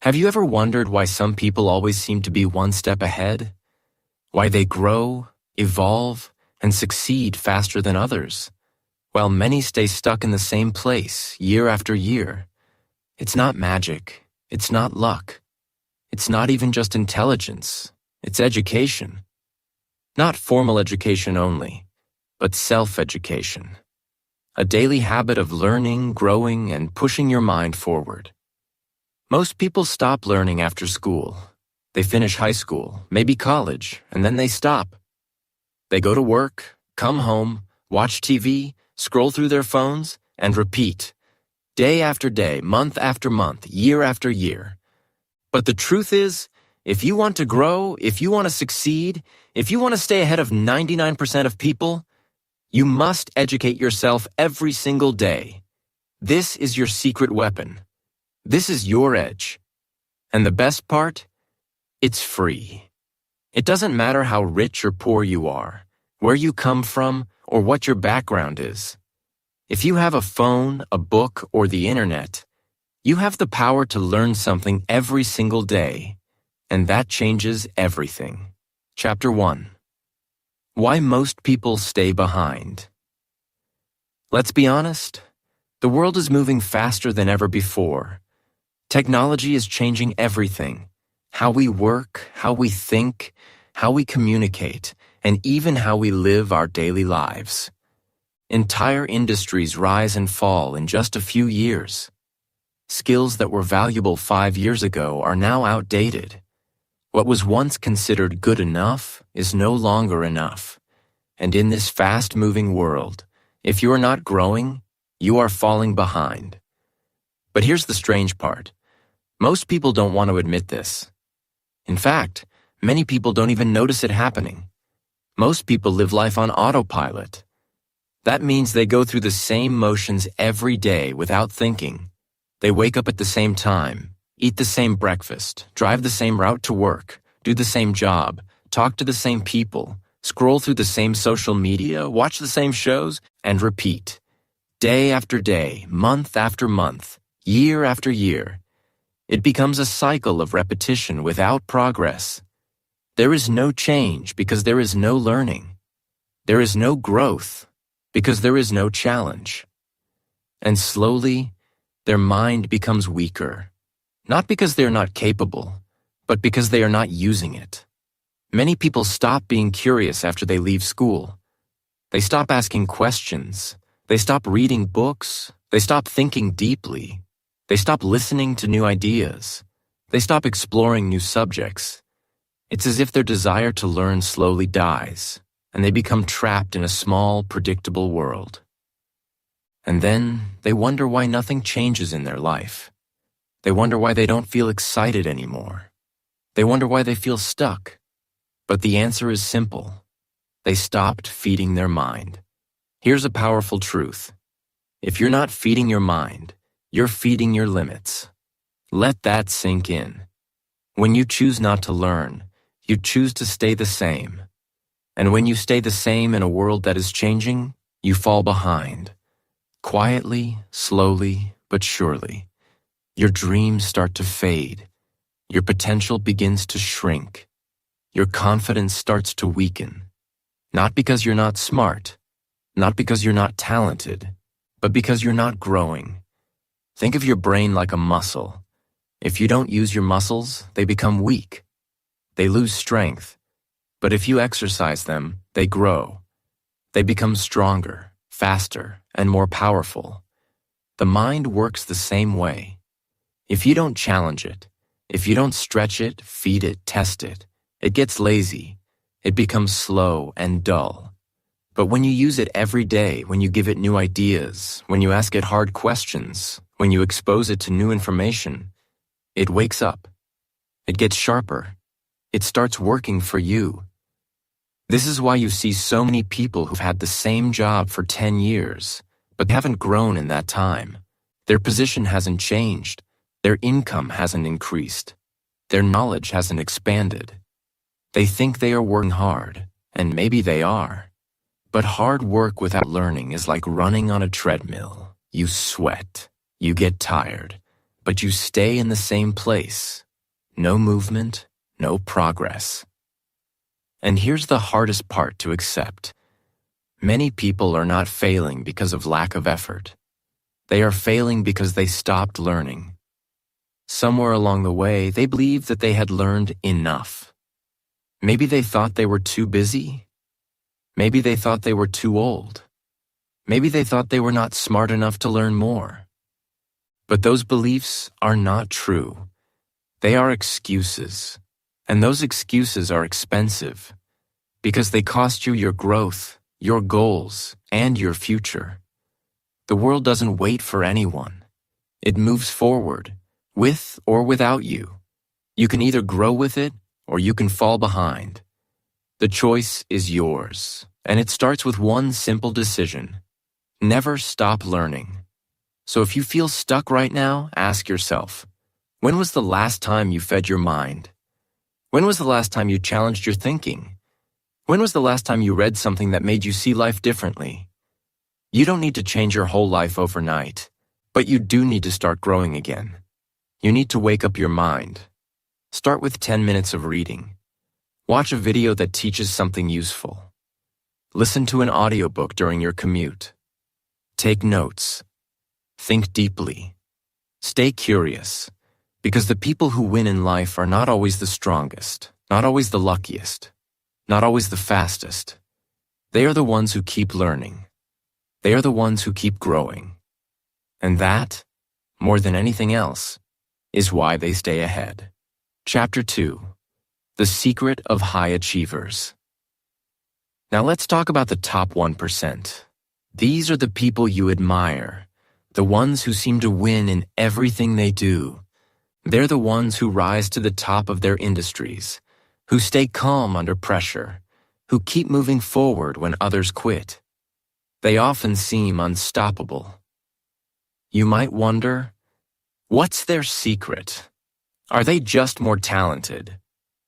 Have you ever wondered why some people always seem to be one step ahead? Why they grow, evolve, and succeed faster than others, while many stay stuck in the same place year after year? It's not magic. It's not luck. It's not even just intelligence. It's education. Not formal education only, but self-education. A daily habit of learning, growing, and pushing your mind forward. Most people stop learning after school. They finish high school, maybe college, and then they stop. They go to work, come home, watch TV, scroll through their phones, and repeat. Day after day, month after month, year after year. But the truth is, if you want to grow, if you want to succeed, if you want to stay ahead of 99% of people, you must educate yourself every single day. This is your secret weapon. This is your edge. And the best part? It's free. It doesn't matter how rich or poor you are, where you come from, or what your background is. If you have a phone, a book, or the internet, you have the power to learn something every single day, and that changes everything. Chapter 1. Why most people stay behind. Let's be honest, the world is moving faster than ever before. Technology is changing everything. How we work, how we think, how we communicate, and even how we live our daily lives. Entire industries rise and fall in just a few years. Skills that were valuable 5 years ago are now outdated. What was once considered good enough is no longer enough. And in this fast-moving world, if you are not growing, you are falling behind. But here's the strange part. Most people don't want to admit this. In fact, many people don't even notice it happening. Most people live life on autopilot. That means they go through the same motions every day without thinking. They wake up at the same time, eat the same breakfast, drive the same route to work, do the same job, talk to the same people, scroll through the same social media, watch the same shows, and repeat. Day after day, month after month, year after year. It becomes a cycle of repetition without progress. There is no change because there is no learning. There is no growth because there is no challenge. And slowly, their mind becomes weaker, not because they are not capable, but because they are not using it. Many people stop being curious after they leave school. They stop asking questions. They stop reading books. They stop thinking deeply. They stop listening to new ideas. They stop exploring new subjects. It's as if their desire to learn slowly dies, and they become trapped in a small, predictable world. And then they wonder why nothing changes in their life. They wonder why they don't feel excited anymore. They wonder why they feel stuck. But the answer is simple. They stopped feeding their mind. Here's a powerful truth. If you're not feeding your mind, you're feeding your limits. Let that sink in. When you choose not to learn, you choose to stay the same. And when you stay the same in a world that is changing, you fall behind. Quietly, slowly, but surely. Your dreams start to fade. Your potential begins to shrink. Your confidence starts to weaken. Not because you're not smart, not because you're not talented, but because you're not growing. Think of your brain like a muscle. If you don't use your muscles, they become weak. They lose strength. But if you exercise them, they grow. They become stronger, faster, and more powerful. The mind works the same way. If you don't challenge it, if you don't stretch it, feed it, test it, it gets lazy. It becomes slow and dull. But when you use it every day, when you give it new ideas, when you ask it hard questions, when you expose it to new information, it wakes up. It gets sharper. It starts working for you. This is why you see so many people who've had the same job for 10 years, but haven't grown in that time. Their position hasn't changed. Their income hasn't increased. Their knowledge hasn't expanded. They think they are working hard, and maybe they are. But hard work without learning is like running on a treadmill. You sweat. You get tired. but you stay in the same place. No movement, no progress. And here's the hardest part to accept. Many people are not failing because of lack of effort. They are failing because they stopped learning. Somewhere along the way, they believed that they had learned enough. Maybe they thought they were too busy. Maybe they thought they were too old. Maybe they thought they were not smart enough to learn more. But those beliefs are not true. They are excuses. And those excuses are expensive because they cost you your growth, your goals, and your future. The world doesn't wait for anyone. It moves forward, with or without you. You can either grow with it or you can fall behind. The choice is yours, and it starts with one simple decision. Never stop learning. So if you feel stuck right now, ask yourself, when was the last time you fed your mind? When was the last time you challenged your thinking? When was the last time you read something that made you see life differently? You don't need to change your whole life overnight, but you do need to start growing again. You need to wake up your mind. Start with 10 minutes of reading. Watch a video that teaches something useful. Listen to an audiobook during your commute. Take notes. Think deeply. Stay curious, because the people who win in life are not always the strongest, not always the luckiest, not always the fastest. They are the ones who keep learning. They are the ones who keep growing. And that, more than anything else, is why they stay ahead. Chapter 2. The Secret of High Achievers. Now let's talk about the top 1%. These are the people you admire, the ones who seem to win in everything they do. They're the ones who rise to the top of their industries, who stay calm under pressure, who keep moving forward when others quit. They often seem unstoppable. You might wonder, what's their secret? Are they just more talented?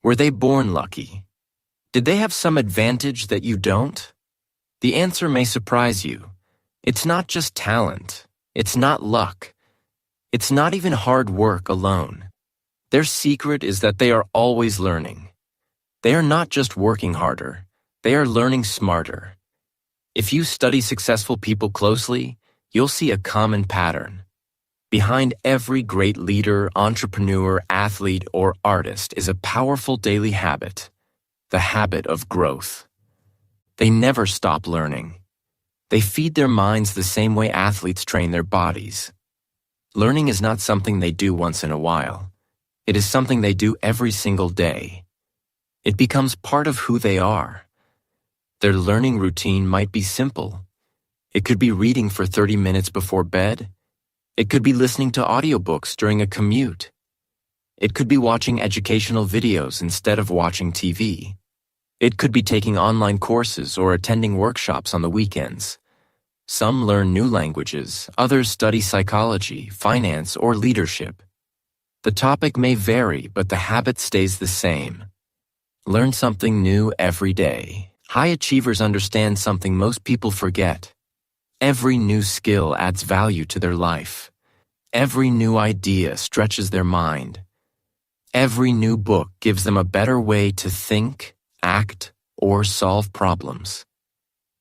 Were they born lucky? Did they have some advantage that you don't? The answer may surprise you. It's not just talent. It's not luck. It's not even hard work alone. Their secret is that they are always learning. They are not just working harder. They are learning smarter. If you study successful people closely, you'll see a common pattern. Behind every great leader, entrepreneur, athlete, or artist is a powerful daily habit, the habit of growth. They never stop learning. They feed their minds the same way athletes train their bodies. Learning is not something they do once in a while. It is something they do every single day. It becomes part of who they are. Their learning routine might be simple. It could be reading for 30 minutes before bed. It could be listening to audiobooks during a commute. It could be watching educational videos instead of watching TV. It could be taking online courses or attending workshops on the weekends. Some learn new languages, others study psychology, finance, or leadership. The topic may vary, but the habit stays the same. Learn something new every day. High achievers understand something most people forget. Every new skill adds value to their life. Every new idea stretches their mind. Every new book gives them a better way to think, act, or solve problems.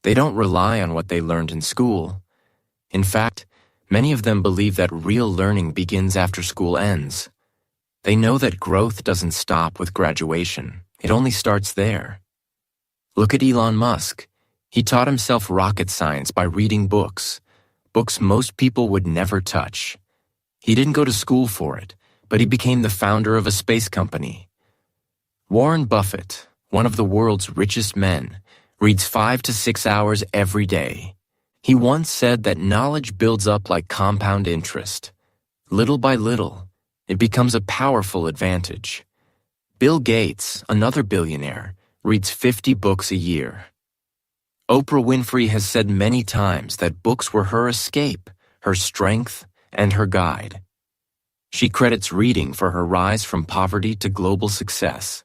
They don't rely on what they learned in school. In fact, many of them believe that real learning begins after school ends. They know that growth doesn't stop with graduation. It only starts there. Look at Elon Musk. He taught himself rocket science by reading books most people would never touch. He didn't go to school for it, but he became the founder of a space company. Warren Buffett, one of the world's richest men, reads 5 to 6 hours every day. He once said that knowledge builds up like compound interest. Little by little, it becomes a powerful advantage. Bill Gates, another billionaire, reads 50 books a year. Oprah Winfrey has said many times that books were her escape, her strength, and her guide. She credits reading for her rise from poverty to global success.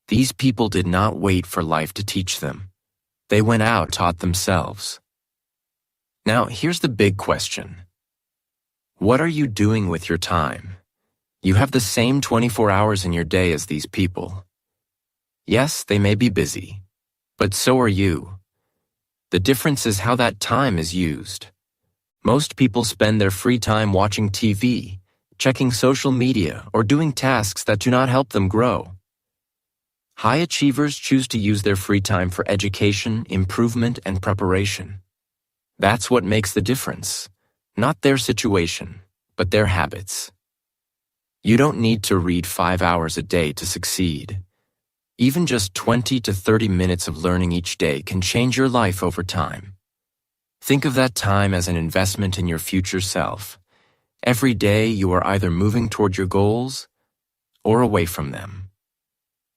These people did not wait for life to teach them. They went out, taught themselves. Now, here's the big question. What are you doing with your time? You have the same 24 hours in your day as these people. Yes, they may be busy, but so are you. The difference is how that time is used. Most people spend their free time watching TV, checking social media, or doing tasks that do not help them grow. High achievers choose to use their free time for education, improvement, and preparation. That's what makes the difference. Not their situation, but their habits. You don't need to read 5 hours a day to succeed. Even just 20 to 30 minutes of learning each day can change your life over time. Think of that time as an investment in your future self. Every day you are either moving toward your goals or away from them.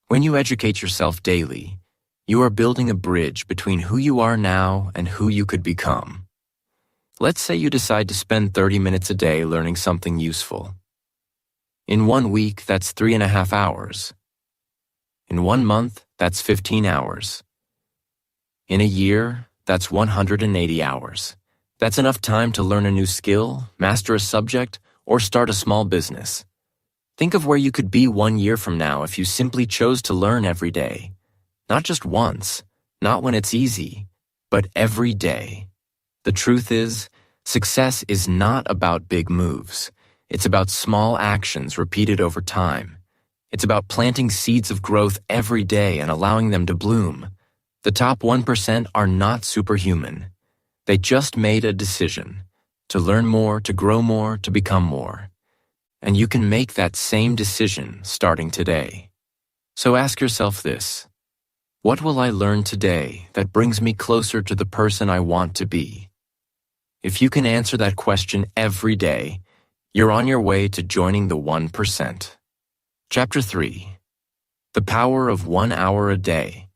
When you educate yourself daily, you are building a bridge between who you are now and who you could become. Let's say you decide to spend 30 minutes a day learning something useful. In 1 week, that's 3.5 hours. In 1 month, that's 15 hours. In a year, that's 180 hours. That's enough time to learn a new skill, master a subject, or start a small business. Think of where you could be 1 year from now if you simply chose to learn every day. Not just once, not when it's easy, but every day. The truth is, success is not about big moves. It's about small actions repeated over time. It's about planting seeds of growth every day and allowing them to bloom. The top 1% are not superhuman. They just made a decision to learn more, to grow more, to become more. And you can make that same decision starting today. So ask yourself this: what will I learn today that brings me closer to the person I want to be? If you can answer that question every day, you're on your way to joining the 1%. Chapter 3. The Power of 1 Hour a Day.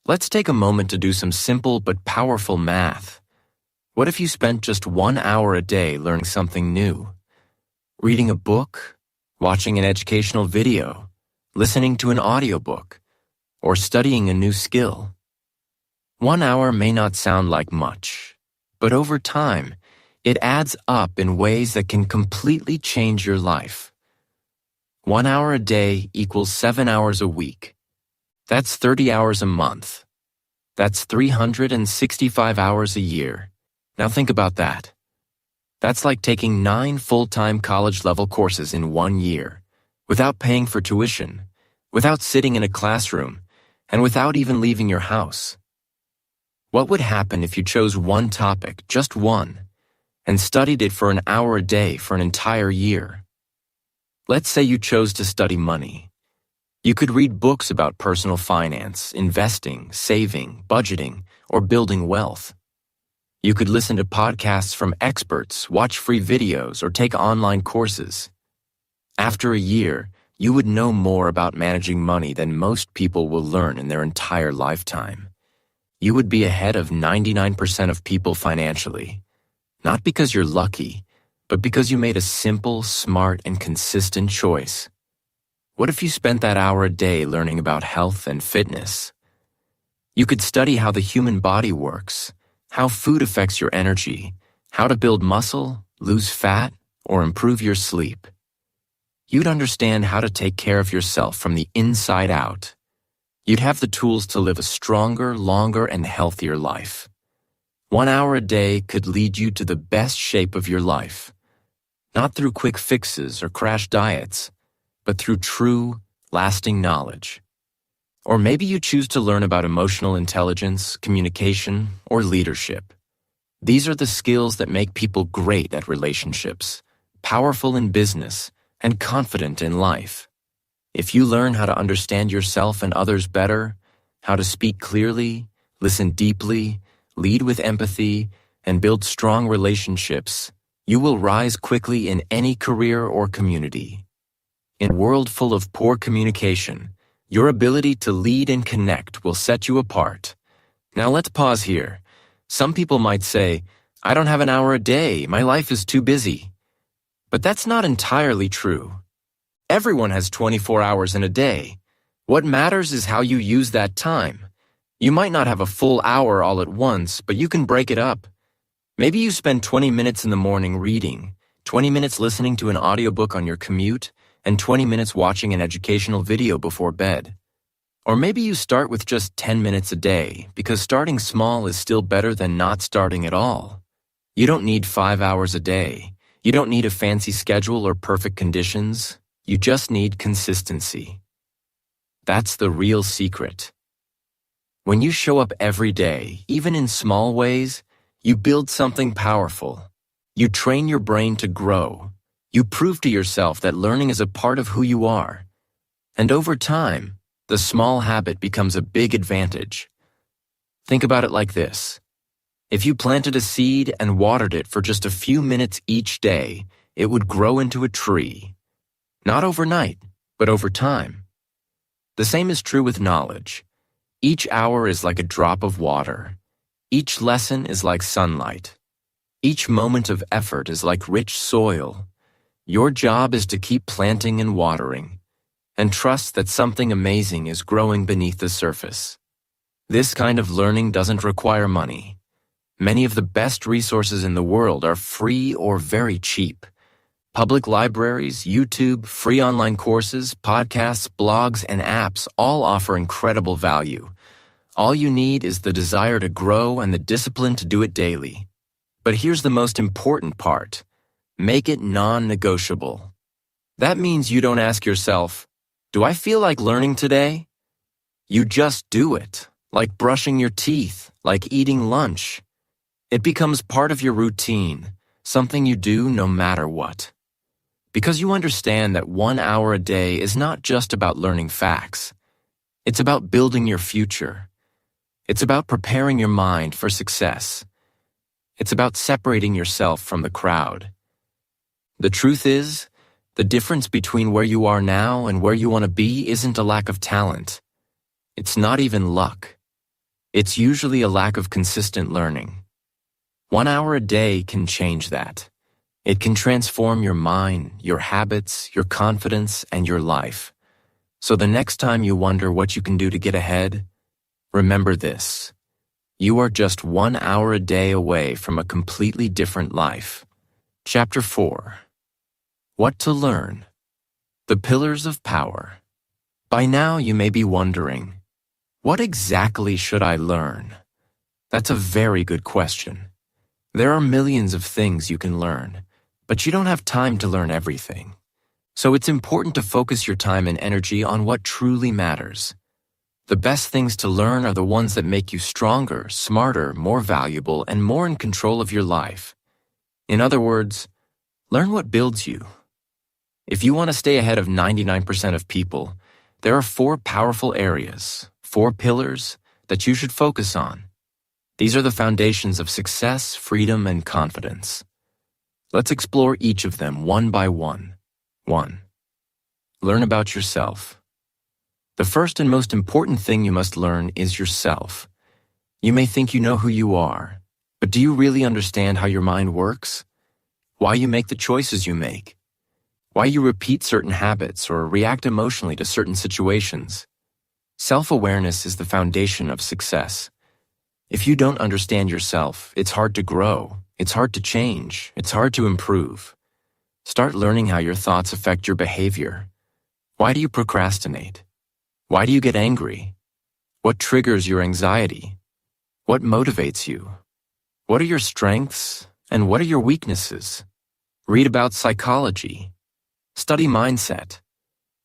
Let's take a moment to do some simple but powerful math. What if you spent just 1 hour a day learning something new? Reading a book, watching an educational video, listening to an audiobook, or studying a new skill. 1 hour may not sound like much, but over time, it adds up in ways that can completely change your life. 1 hour a day equals 7 hours a week. That's 30 hours a month. That's 365 hours a year. Now think about that. That's like taking 9 full-time college-level courses in 1 year, without paying for tuition, without sitting in a classroom, and without even leaving your house. What would happen if you chose one topic, just one, and studied it for an hour a day for an entire year? Let's say you chose to study money. You could read books about personal finance, investing, saving, budgeting, or building wealth. You could listen to podcasts from experts, watch free videos, or take online courses. After a year, you would know more about managing money than most people will learn in their entire lifetime. You would be ahead of 99% of people financially, not because you're lucky, but because you made a simple, smart, and consistent choice. What if you spent that hour a day learning about health and fitness? You could study how the human body works, how food affects your energy, how to build muscle, lose fat, or improve your sleep. You'd understand how to take care of yourself from the inside out. You'd have the tools to live a stronger, longer, and healthier life. 1 hour a day could lead you to the best shape of your life, not through quick fixes or crash diets, but through true, lasting knowledge. Or maybe you choose to learn about emotional intelligence, communication, or leadership. These are the skills that make people great at relationships, powerful in business, and confident in life. If you learn how to understand yourself and others better, how to speak clearly, listen deeply, lead with empathy, and build strong relationships, you will rise quickly in any career or community. In a world full of poor communication, your ability to lead and connect will set you apart. Now let's pause here. Some people might say, "I don't have an hour a day, my life is too busy." But that's not entirely true. Everyone has 24 hours in a day. What matters is how you use that time. You might not have a full hour all at once, but you can break it up. Maybe you spend 20 minutes in the morning reading, 20 minutes listening to an audiobook on your commute, and 20 minutes watching an educational video before bed. Or maybe you start with just 10 minutes a day, because starting small is still better than not starting at all. You don't need 5 hours a day. You don't need a fancy schedule or perfect conditions. You just need consistency. That's the real secret. When you show up every day, even in small ways, you build something powerful. You train your brain to grow. You prove to yourself that learning is a part of who you are. And over time, the small habit becomes a big advantage. Think about it like this. If you planted a seed and watered it for just a few minutes each day, it would grow into a tree. Not overnight, but over time. The same is true with knowledge. Each hour is like a drop of water. Each lesson is like sunlight. Each moment of effort is like rich soil. Your job is to keep planting and watering, and trust that something amazing is growing beneath the surface. This kind of learning doesn't require money. Many of the best resources in the world are free or very cheap. Public libraries, YouTube, free online courses, podcasts, blogs, and apps all offer incredible value. All you need is the desire to grow and the discipline to do it daily. But here's the most important part. Make it non-negotiable. That means you don't ask yourself, do I feel like learning today? You just do it, like brushing your teeth, like eating lunch. It becomes part of your routine, something you do no matter what. Because you understand that 1 hour a day is not just about learning facts. It's about building your future. It's about preparing your mind for success. It's about separating yourself from the crowd. The truth is, the difference between where you are now and where you want to be isn't a lack of talent. It's not even luck. It's usually a lack of consistent learning. 1 hour a day can change that. It can transform your mind, your habits, your confidence, and your life. So the next time you wonder what you can do to get ahead, remember this. You are just 1 hour a day away from a completely different life. Chapter 4. What to learn. The Pillars of Power. By now you may be wondering, what exactly should I learn? That's a very good question. There are millions of things you can learn, but you don't have time to learn everything. So it's important to focus your time and energy on what truly matters. The best things to learn are the ones that make you stronger, smarter, more valuable, and more in control of your life. In other words, learn what builds you. If you want to stay ahead of 99% of people, there are 4 powerful areas, 4 pillars, that you should focus on. These are the foundations of success, freedom, and confidence. Let's explore each of them one by one. 1. Learn about yourself. The first and most important thing you must learn is yourself. You may think you know who you are, but do you really understand how your mind works? Why you make the choices you make? Why you repeat certain habits or react emotionally to certain situations? Self-awareness is the foundation of success. If you don't understand yourself, it's hard to grow, it's hard to change, it's hard to improve. Start learning how your thoughts affect your behavior. Why do you procrastinate? Why do you get angry? What triggers your anxiety? What motivates you? What are your strengths and what are your weaknesses? Read about psychology. Study mindset.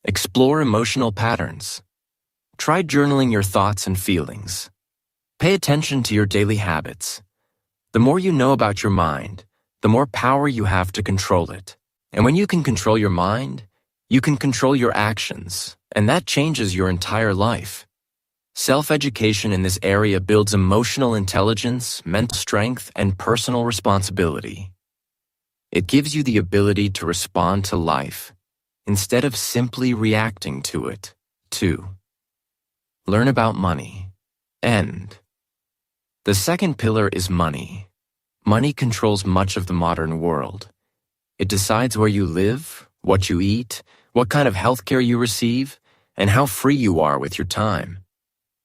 Explore emotional patterns. Try journaling your thoughts and feelings. Pay attention to your daily habits. The more you know about your mind, the more power you have to control it. And when you can control your mind, you can control your actions, and that changes your entire life. Self-education in this area builds emotional intelligence, mental strength, and personal responsibility. It gives you the ability to respond to life instead of simply reacting to it. 2. Learn about money. End. The second pillar is money. Money controls much of the modern world. It decides where you live, what you eat, what kind of healthcare you receive, and how free you are with your time.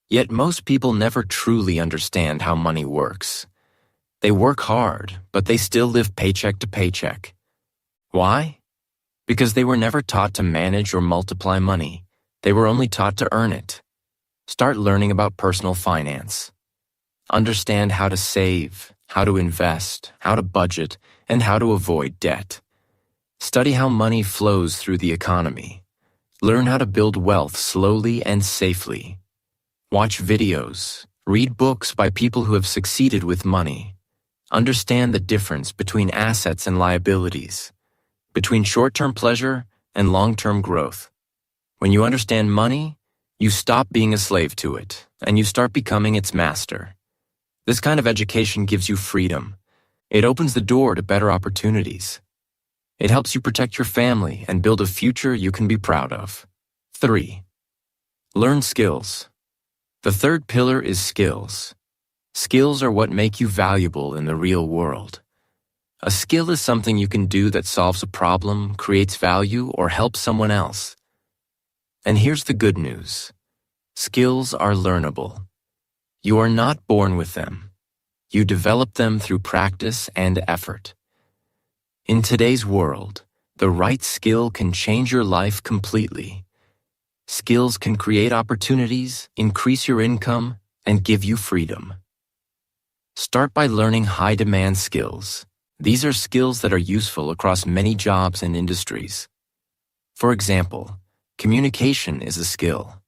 Yet most people never truly understand how money works. They work hard, but they still live paycheck to paycheck. Why? Because they were never taught to manage or multiply money. They were only taught to earn it. Start learning about personal finance. Understand how to save, how to invest, how to budget, and how to avoid debt. Study how money flows through the economy. Learn how to build wealth slowly and safely. Watch videos. Read books by people who have succeeded with money. Understand the difference between assets and liabilities, between short-term pleasure and long-term growth. When you understand money, you stop being a slave to it, and you start becoming its master. This kind of education gives you freedom. It opens the door to better opportunities. It helps you protect your family and build a future you can be proud of. 3. Learn skills. The third pillar is skills. Skills are what make you valuable in the real world. A skill is something you can do that solves a problem, creates value, or helps someone else. And here's the good news. Skills are learnable. You are not born with them. You develop them through practice and effort. In today's world, the right skill can change your life completely. Skills can create opportunities, increase your income, and give you freedom. Start by learning high-demand skills. These are skills that are useful across many jobs and industries. For example, communication is a skill.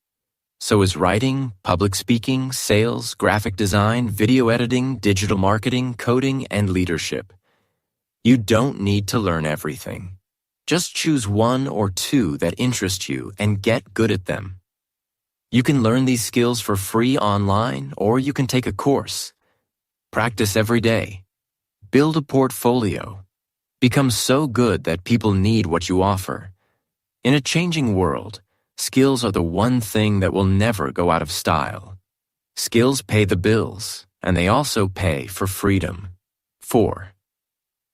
So is writing, public speaking, sales, graphic design, video editing, digital marketing, coding, and leadership. You don't need to learn everything. Just choose one or two that interest you and get good at them. You can learn these skills for free online, or you can take a course. Practice every day. Build a portfolio. Become so good that people need what you offer. In a changing world, skills are the one thing that will never go out of style. Skills pay the bills, and they also pay for freedom. 4.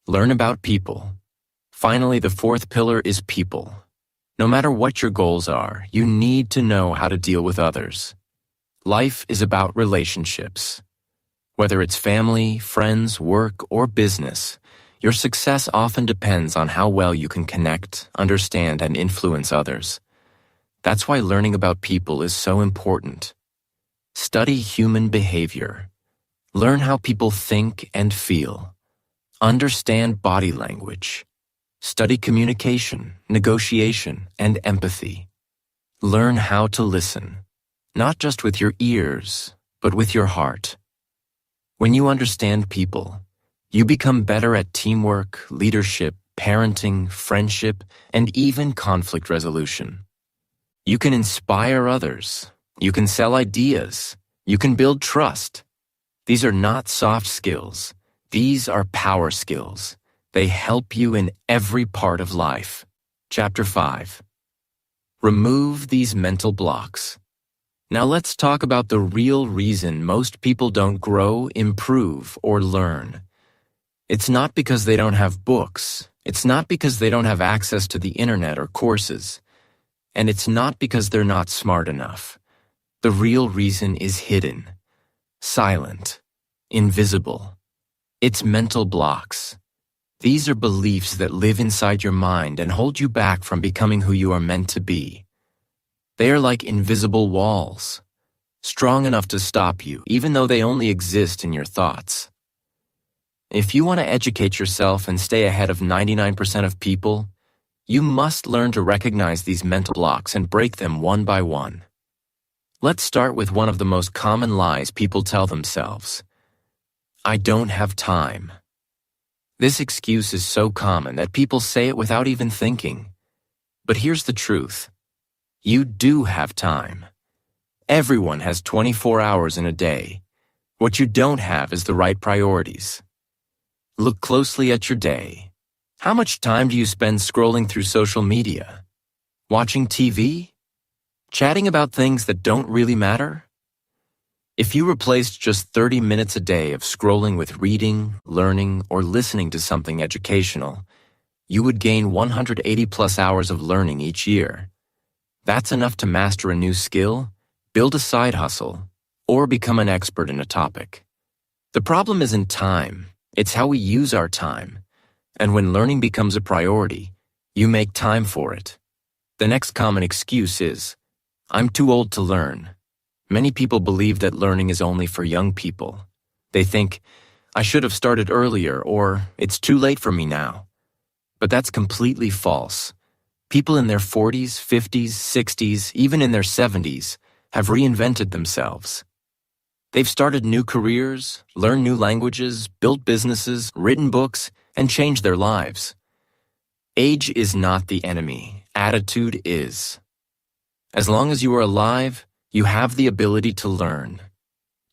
Learn about people. Finally, the fourth pillar is people. No matter what your goals are, you need to know how to deal with others. Life is about relationships. Whether it's family, friends, work, or business, your success often depends on how well you can connect, understand, and influence others. That's why learning about people is so important. Study human behavior. Learn how people think and feel. Understand body language. Study communication, negotiation, and empathy. Learn how to listen, not just with your ears, but with your heart. When you understand people, you become better at teamwork, leadership, parenting, friendship, and even conflict resolution. You can inspire others. You can sell ideas. You can build trust. These are not soft skills. These are power skills. They help you in every part of life. Chapter 5. Remove these mental blocks. Now let's talk about the real reason most people don't grow, improve, or learn. It's not because they don't have books. It's not because they don't have access to the internet or courses. And it's not because they're not smart enough. The real reason is hidden, silent, invisible. It's mental blocks. These are beliefs that live inside your mind and hold you back from becoming who you are meant to be. They are like invisible walls, strong enough to stop you, even though they only exist in your thoughts. If you want to educate yourself and stay ahead of 99% of people, you must learn to recognize these mental blocks and break them one by one. Let's start with one of the most common lies people tell themselves. I don't have time. This excuse is so common that people say it without even thinking. But here's the truth. You do have time. Everyone has 24 hours in a day. What you don't have is the right priorities. Look closely at your day. How much time do you spend scrolling through social media? Watching TV? Chatting about things that don't really matter? If you replaced just 30 minutes a day of scrolling with reading, learning, or listening to something educational, you would gain 180 plus hours of learning each year. That's enough to master a new skill, build a side hustle, or become an expert in a topic. The problem isn't time, it's how we use our time. And when learning becomes a priority, you make time for it. The next common excuse is, I'm too old to learn. Many people believe that learning is only for young people. They think, I should have started earlier, or it's too late for me now. But that's completely false. People in their 40s, 50s, 60s, even in their 70s, have reinvented themselves. They've started new careers, learned new languages, built businesses, written books, and changed their lives. Age is not the enemy. Attitude is. As long as you are alive, you have the ability to learn.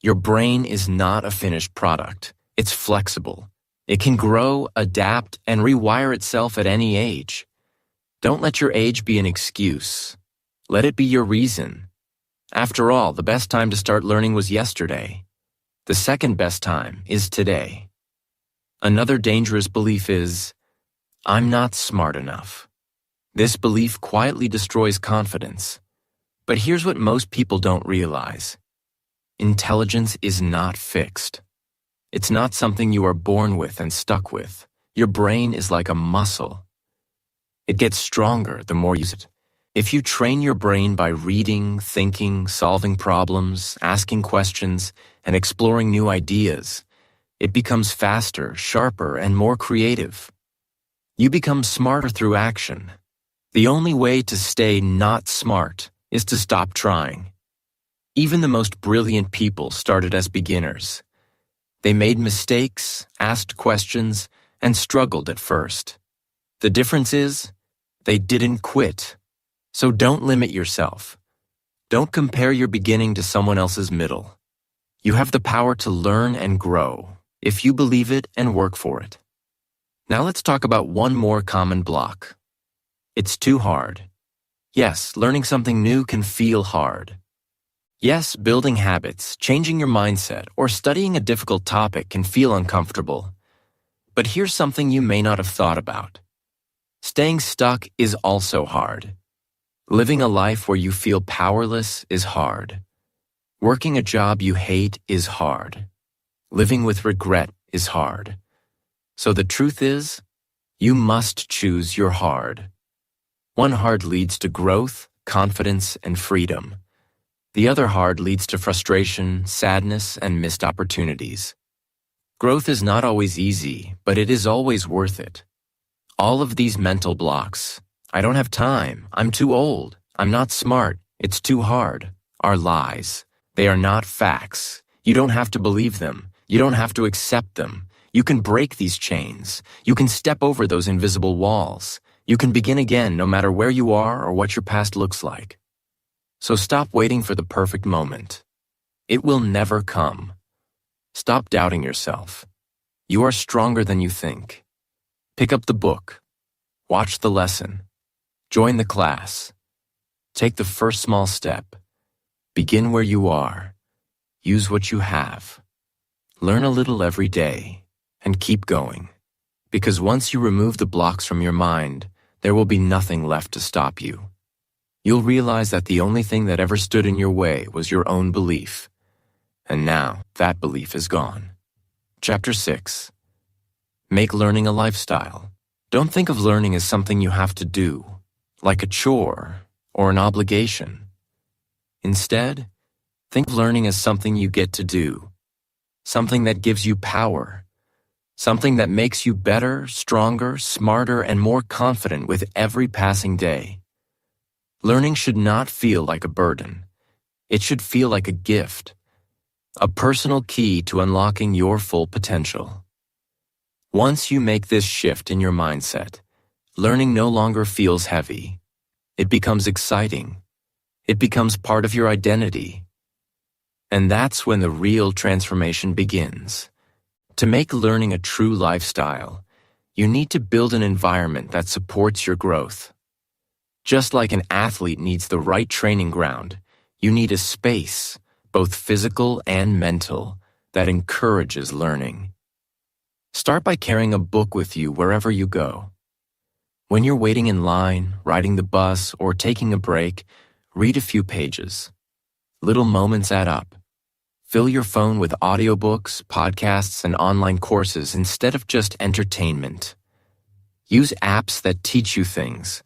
Your brain is not a finished product. It's flexible. It can grow, adapt, and rewire itself at any age. Don't let your age be an excuse. Let it be your reason. After all, the best time to start learning was yesterday. The second best time is today. Another dangerous belief is, I'm not smart enough. This belief quietly destroys confidence. But here's what most people don't realize. Intelligence is not fixed. It's not something you are born with and stuck with. Your brain is like a muscle. It gets stronger the more you use it. If you train your brain by reading, thinking, solving problems, asking questions, and exploring new ideas, it becomes faster, sharper, and more creative. You become smarter through action. The only way to stay not smart is to stop trying. Even the most brilliant people started as beginners. They made mistakes, asked questions, and struggled at first. The difference is, they didn't quit. So don't limit yourself. Don't compare your beginning to someone else's middle. You have the power to learn and grow if you believe it and work for it. Now let's talk about one more common block. It's too hard. Yes, learning something new can feel hard. Yes, building habits, changing your mindset, or studying a difficult topic can feel uncomfortable. But here's something you may not have thought about. Staying stuck is also hard. Living a life where you feel powerless is hard. Working a job you hate is hard. Living with regret is hard. So the truth is, you must choose your hard. One hard leads to growth, confidence, and freedom. The other hard leads to frustration, sadness, and missed opportunities. Growth is not always easy, but it is always worth it. All of these mental blocks, I don't have time, I'm too old, I'm not smart, it's too hard, are lies. They are not facts. You don't have to believe them. You don't have to accept them. You can break these chains. You can step over those invisible walls. You can begin again no matter where you are or what your past looks like. So stop waiting for the perfect moment. It will never come. Stop doubting yourself. You are stronger than you think. Pick up the book. Watch the lesson. Join the class. Take the first small step. Begin where you are. Use what you have. Learn a little every day and keep going. Because once you remove the blocks from your mind, there will be nothing left to stop you. You'll realize that the only thing that ever stood in your way was your own belief. And now that belief is gone. Chapter 6. Make learning a lifestyle. Don't think of learning as something you have to do, like a chore or an obligation. Instead, think of learning as something you get to do, something that gives you power, something that makes you better, stronger, smarter, and more confident with every passing day. Learning should not feel like a burden. It should feel like a gift, a personal key to unlocking your full potential. Once you make this shift in your mindset, learning no longer feels heavy. It becomes exciting. It becomes part of your identity. And that's when the real transformation begins. To make learning a true lifestyle, you need to build an environment that supports your growth. Just like an athlete needs the right training ground, you need a space, both physical and mental, that encourages learning. Start by carrying a book with you wherever you go. When you're waiting in line, riding the bus, or taking a break, read a few pages. Little moments add up. Fill your phone with audiobooks, podcasts, and online courses instead of just entertainment. Use apps that teach you things.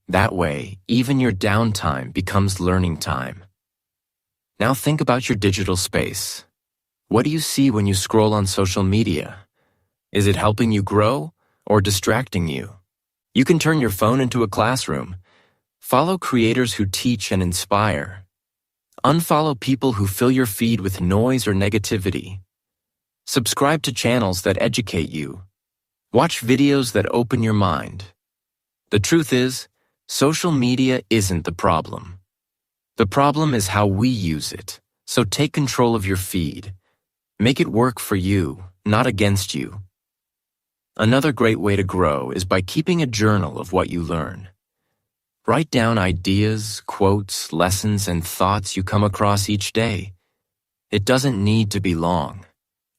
That way, even your downtime becomes learning time. Now think about your digital space. What do you see when you scroll on social media? Is it helping you grow or distracting you? You can turn your phone into a classroom. Follow creators who teach and inspire. Unfollow people who fill your feed with noise or negativity. Subscribe to channels that educate you. Watch videos that open your mind. The truth is, social media isn't the problem. The problem is how we use it. So take control of your feed. Make it work for you, not against you. Another great way to grow is by keeping a journal of what you learn. Write down ideas, quotes, lessons, and thoughts you come across each day. It doesn't need to be long.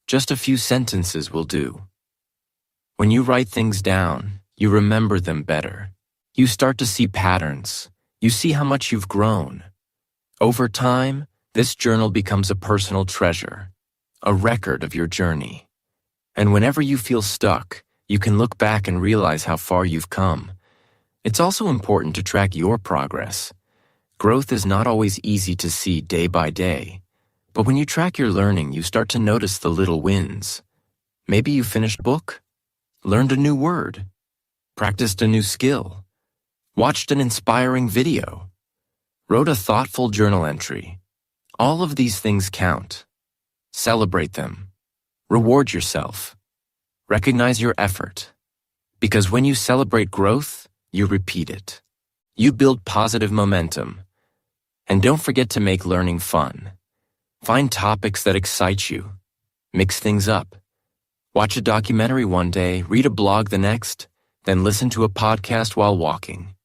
Just a few sentences will do. When you write things down, you remember them better. You start to see patterns. You see how much you've grown. Over time, this journal becomes a personal treasure, a record of your journey. And whenever you feel stuck, you can look back and realize how far you've come. It's also important to track your progress. Growth is not always easy to see day by day, but when you track your learning, you start to notice the little wins. Maybe you finished a book, learned a new word, practiced a new skill, watched an inspiring video, wrote a thoughtful journal entry. All of these things count. Celebrate them. Reward yourself. Recognize your effort. Because when you celebrate growth, you repeat it. You build positive momentum. And don't forget to make learning fun. Find topics that excite you. Mix things up. Watch a documentary one day, read a blog the next, then listen to a podcast while walking.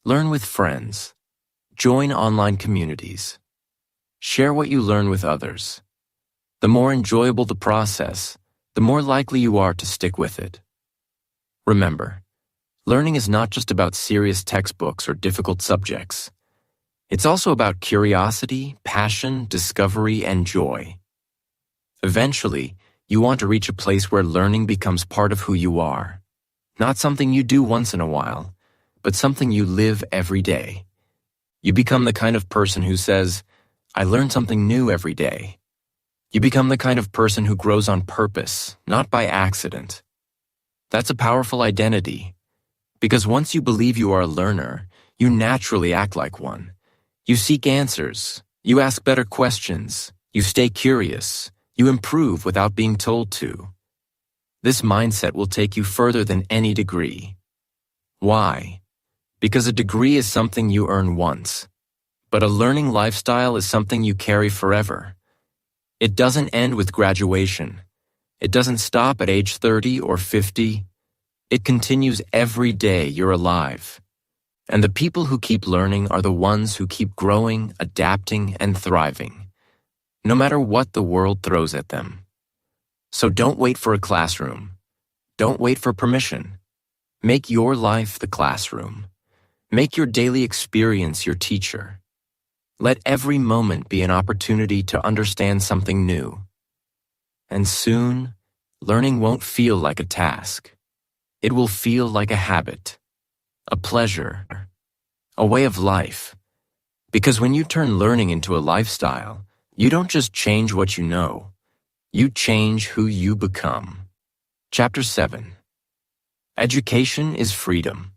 Learn with friends. Join online communities. Share what you learn with others. The more enjoyable the process, the more likely you are to stick with it. Remember, learning is not just about serious textbooks or difficult subjects. It's also about curiosity, passion, discovery, and joy. Eventually, you want to reach a place where learning becomes part of who you are. Not something you do once in a while, but something you live every day. You become the kind of person who says, "I learn something new every day." You become the kind of person who grows on purpose, not by accident. That's a powerful identity, because once you believe you are a learner, you naturally act like one. You seek answers, you ask better questions, you stay curious, you improve without being told to. This mindset will take you further than any degree. Why? Because a degree is something you earn once, but a learning lifestyle is something you carry forever. It doesn't end with graduation. It doesn't stop at age 30 or 50. It continues every day you're alive. And the people who keep learning are the ones who keep growing, adapting, and thriving, no matter what the world throws at them. So don't wait for a classroom. Don't wait for permission. Make your life the classroom. Make your daily experience your teacher. Let every moment be an opportunity to understand something new. And soon, learning won't feel like a task. It will feel like a habit, a pleasure, a way of life. Because when you turn learning into a lifestyle, you don't just change what you know, you change who you become. Chapter 7. Education is freedom.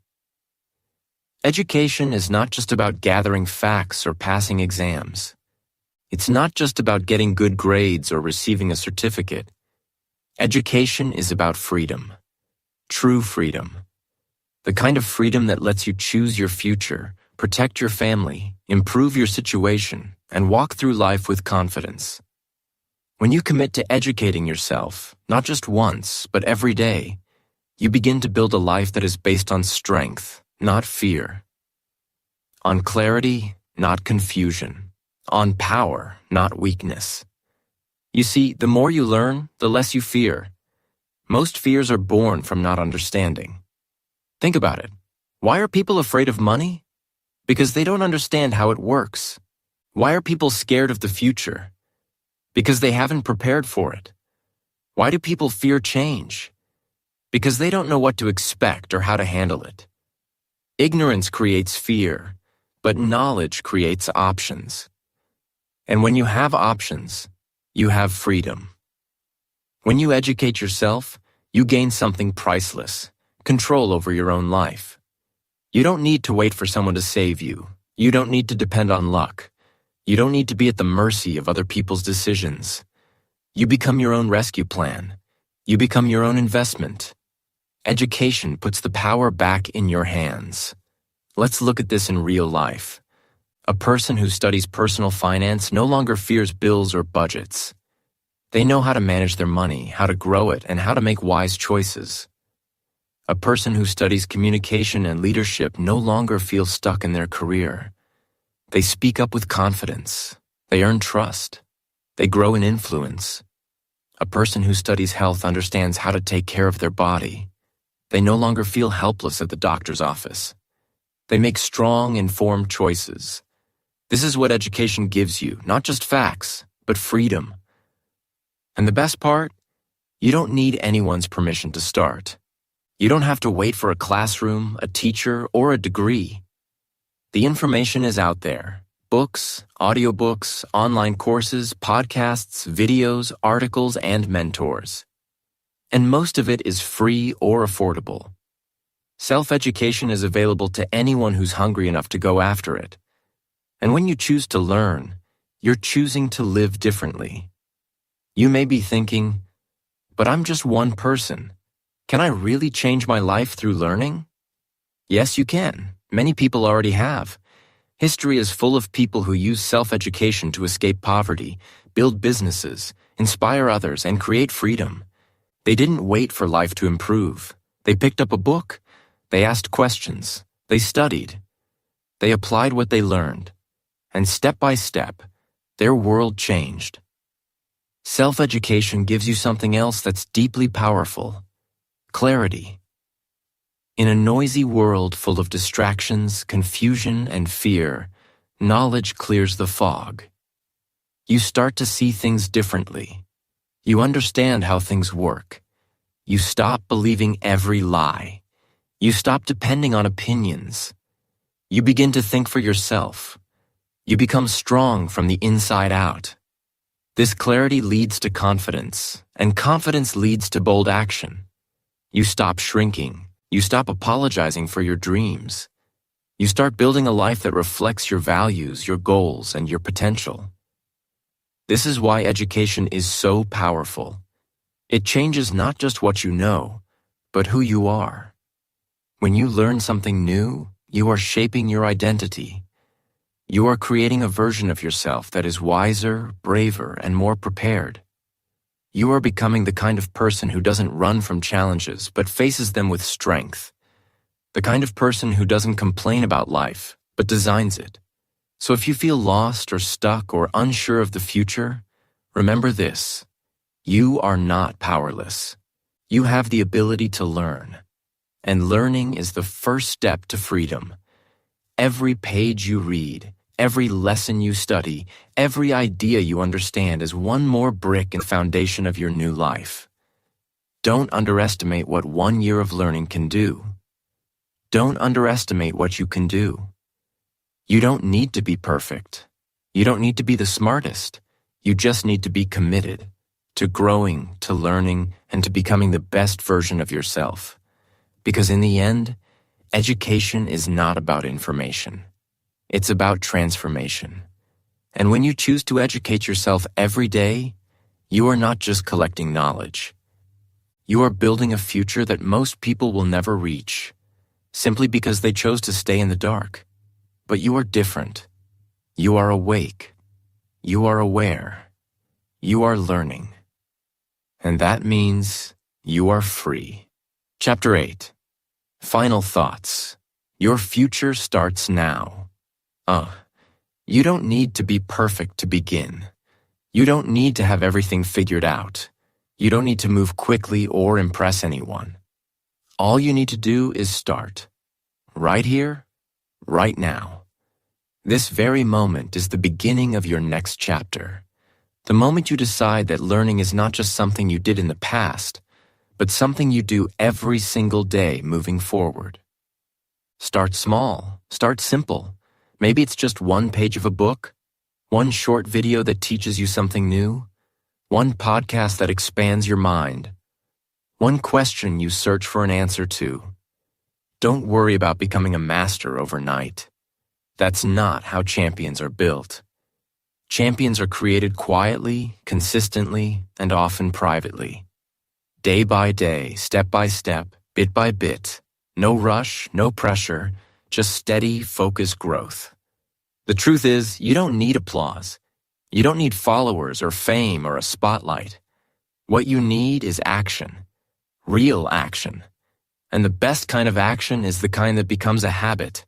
Education is not just about gathering facts or passing exams. It's not just about getting good grades or receiving a certificate. Education is about freedom. True freedom. The kind of freedom that lets you choose your future, protect your family, improve your situation, and walk through life with confidence. When you commit to educating yourself, not just once, but every day, you begin to build a life that is based on strength, not fear. On clarity, not confusion. On power, not weakness. You see, the more you learn, the less you fear. Most fears are born from not understanding. Think about it. Why are people afraid of money? Because they don't understand how it works. Why are people scared of the future? Because they haven't prepared for it. Why do people fear change? Because they don't know what to expect or how to handle it. Ignorance creates fear, but knowledge creates options. And when you have options, you have freedom. When you educate yourself, you gain something priceless, control over your own life. You don't need to wait for someone to save you. You don't need to depend on luck. You don't need to be at the mercy of other people's decisions. You become your own rescue plan. You become your own investment. Education puts the power back in your hands. Let's look at this in real life. A person who studies personal finance no longer fears bills or budgets. They know how to manage their money, how to grow it, and how to make wise choices. A person who studies communication and leadership no longer feels stuck in their career. They speak up with confidence. They earn trust. They grow in influence. A person who studies health understands how to take care of their body. They no longer feel helpless at the doctor's office. They make strong, informed choices. This is what education gives you, not just facts, but freedom. And the best part? You don't need anyone's permission to start. You don't have to wait for a classroom, a teacher, or a degree. The information is out there. Books, audiobooks, online courses, podcasts, videos, articles, and mentors. And most of it is free or affordable. Self-education is available to anyone who's hungry enough to go after it. And when you choose to learn, you're choosing to live differently. You may be thinking, but I'm just one person. Can I really change my life through learning? Yes, you can. Many people already have. History is full of people who use self-education to escape poverty, build businesses, inspire others, and create freedom. They didn't wait for life to improve. They picked up a book. They asked questions. They studied. They applied what they learned. And step by step, their world changed. Self-education gives you something else that's deeply powerful: clarity. In a noisy world full of distractions, confusion, and fear, knowledge clears the fog. You start to see things differently. You understand how things work. You stop believing every lie. You stop depending on opinions. You begin to think for yourself. You become strong from the inside out. This clarity leads to confidence, and confidence leads to bold action. You stop shrinking. You stop apologizing for your dreams. You start building a life that reflects your values, your goals, and your potential. This is why education is so powerful. It changes not just what you know, but who you are. When you learn something new, you are shaping your identity. You are creating a version of yourself that is wiser, braver, and more prepared. You are becoming the kind of person who doesn't run from challenges, but faces them with strength. The kind of person who doesn't complain about life, but designs it. So if you feel lost or stuck or unsure of the future, remember this: you are not powerless. You have the ability to learn. And learning is the first step to freedom. Every page you read, every lesson you study, every idea you understand is one more brick in the foundation of your new life. Don't underestimate what 1 year of learning can do. Don't underestimate what you can do. You don't need to be perfect. You don't need to be the smartest. You just need to be committed to growing, to learning, and to becoming the best version of yourself. Because in the end, education is not about information. It's about transformation. And when you choose to educate yourself every day, you are not just collecting knowledge. You are building a future that most people will never reach, simply because they chose to stay in the dark. But you are different. You are awake. You are aware. You are learning. And that means you are free. Chapter 8. Final thoughts. Your future starts now. You don't need to be perfect to begin. You don't need to have everything figured out. You don't need to move quickly or impress anyone. All you need to do is start. Right here, right now. This very moment is the beginning of your next chapter. The moment you decide that learning is not just something you did in the past, but something you do every single day moving forward. Start small, start simple. Maybe it's just one page of a book, one short video that teaches you something new, one podcast that expands your mind, one question you search for an answer to. Don't worry about becoming a master overnight. That's not how champions are built. Champions are created quietly, consistently, and often privately. Day by day, step by step, bit by bit. No rush, no pressure, just steady, focused growth. The truth is, you don't need applause. You don't need followers or fame or a spotlight. What you need is action. Real action. And the best kind of action is the kind that becomes a habit.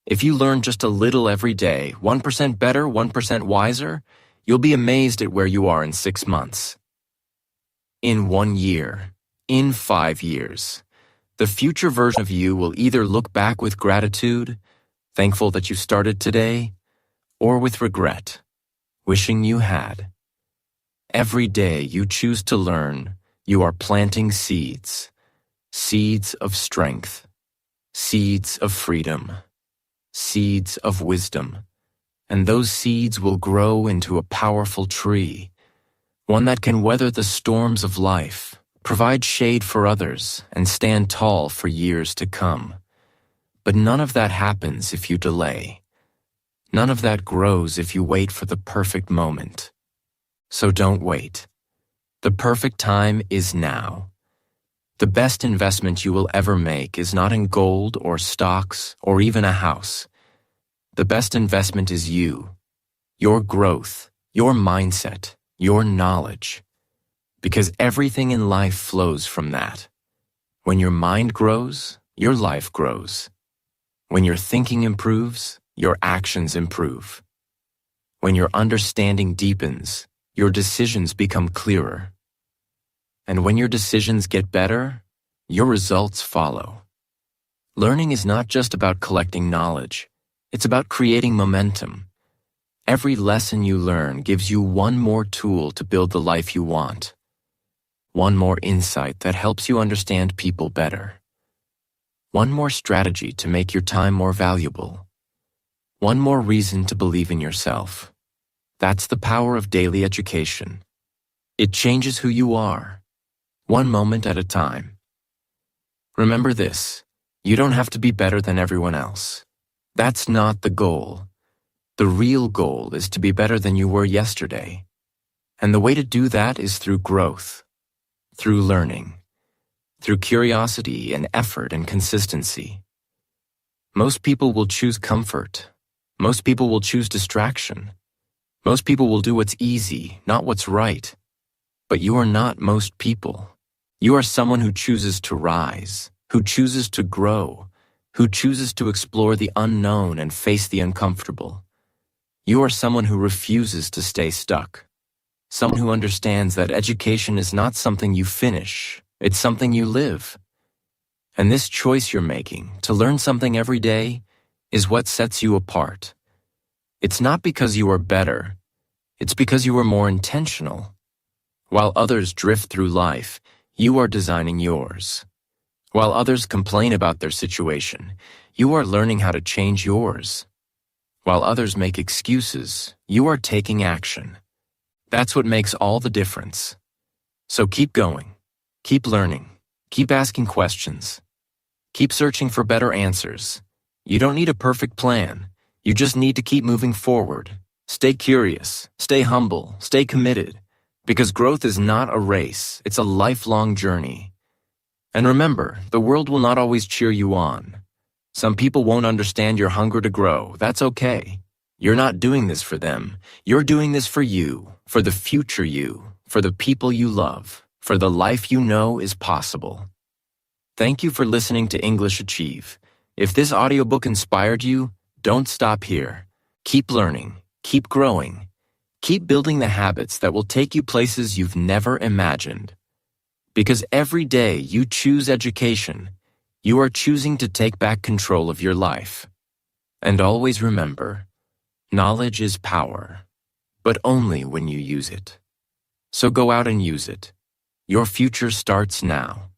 If you learn just a little every day, 1% better, 1% wiser, you'll be amazed at where you are in 6 months. In 1 year, in 5 years, the future version of you will either look back with gratitude, thankful that you started today, or with regret, wishing you had. Every day you choose to learn, you are planting seeds. Seeds of strength, seeds of freedom, seeds of wisdom, and those seeds will grow into a powerful tree, one that can weather the storms of life, provide shade for others, and stand tall for years to come. But none of that happens if you delay. None of that grows if you wait for the perfect moment. So don't wait. The perfect time is now. The best investment you will ever make is not in gold or stocks or even a house. The best investment is you, your growth, your mindset, your knowledge. Because everything in life flows from that. When your mind grows, your life grows. When your thinking improves, your actions improve. When your understanding deepens, your decisions become clearer. And when your decisions get better, your results follow. Learning is not just about collecting knowledge. It's about creating momentum. Every lesson you learn gives you one more tool to build the life you want. One more insight that helps you understand people better. One more strategy to make your time more valuable. One more reason to believe in yourself. That's the power of daily education. It changes who you are. One moment at a time. Remember this, you don't have to be better than everyone else. That's not the goal. The real goal is to be better than you were yesterday. And the way to do that is through growth, through learning, through curiosity and effort and consistency. Most people will choose comfort. Most people will choose distraction. Most people will do what's easy, not what's right. But you are not most people. You are someone who chooses to rise, who chooses to grow, who chooses to explore the unknown and face the uncomfortable. You are someone who refuses to stay stuck. Someone who understands that education is not something you finish, it's something you live. And this choice you're making, to learn something every day, is what sets you apart. It's not because you are better, it's because you are more intentional. While others drift through life, you are designing yours. While others complain about their situation, you are learning how to change yours. While others make excuses, you are taking action. That's what makes all the difference. So keep going, keep learning, keep asking questions, keep searching for better answers. You don't need a perfect plan. You just need to keep moving forward. Stay curious, stay humble, stay committed. Because growth is not a race, it's a lifelong journey. And remember, the world will not always cheer you on. Some people won't understand your hunger to grow. That's okay. You're not doing this for them. You're doing this for you, for the future you, for the people you love, for the life you know is possible. Thank you for listening to English Achieve. If this audiobook inspired you, don't stop here. Keep learning, keep growing. Keep building the habits that will take you places you've never imagined. Because every day you choose education, you are choosing to take back control of your life. And always remember, knowledge is power, but only when you use it. So go out and use it. Your future starts now.